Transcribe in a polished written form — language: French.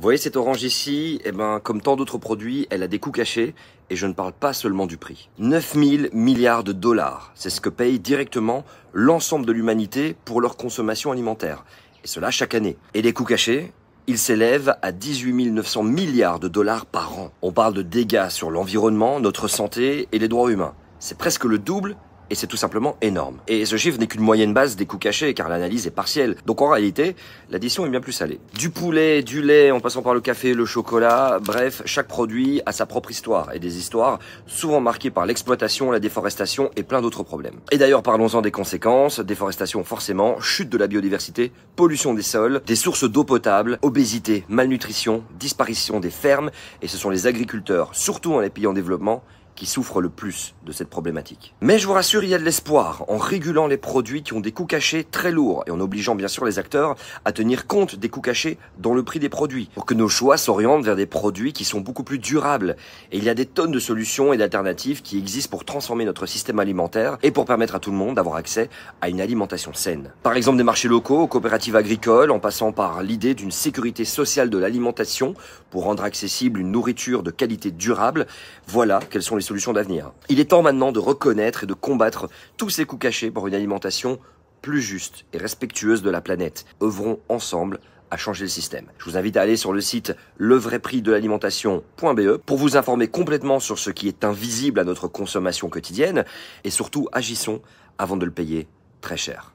Vous voyez cette orange ici, comme tant d'autres produits, elle a des coûts cachés, et je ne parle pas seulement du prix. 9000 milliards de dollars, c'est ce que paye directement l'ensemble de l'humanité pour leur consommation alimentaire. Et cela chaque année. Et les coûts cachés, ils s'élèvent à 18 900 milliards de dollars par an. On parle de dégâts sur l'environnement, notre santé et les droits humains. C'est presque le double. Et c'est tout simplement énorme. Et ce chiffre n'est qu'une moyenne base des coûts cachés, car l'analyse est partielle. Donc en réalité, l'addition est bien plus salée. Du poulet, du lait, en passant par le café, le chocolat, bref, chaque produit a sa propre histoire. Et des histoires souvent marquées par l'exploitation, la déforestation et plein d'autres problèmes. Et d'ailleurs, parlons-en des conséquences. Déforestation forcément, chute de la biodiversité, pollution des sols, des sources d'eau potable, obésité, malnutrition, disparition des fermes. Et ce sont les agriculteurs, surtout dans les pays en développement, qui souffrent le plus de cette problématique. Mais je vous rassure, il y a de l'espoir en régulant les produits qui ont des coûts cachés très lourds et en obligeant bien sûr les acteurs à tenir compte des coûts cachés dans le prix des produits pour que nos choix s'orientent vers des produits qui sont beaucoup plus durables. Et il y a des tonnes de solutions et d'alternatives qui existent pour transformer notre système alimentaire et pour permettre à tout le monde d'avoir accès à une alimentation saine. Par exemple des marchés locaux, coopératives agricoles, en passant par l'idée d'une sécurité sociale de l'alimentation pour rendre accessible une nourriture de qualité durable. Voilà quelles sont les solutions d'avenir. Il est temps maintenant de reconnaître et de combattre tous ces coûts cachés pour une alimentation plus juste et respectueuse de la planète. Œuvrons ensemble à changer le système. Je vous invite à aller sur le site levraieprixdelalimentation.be pour vous informer complètement sur ce qui est invisible à notre consommation quotidienne et surtout agissons avant de le payer très cher.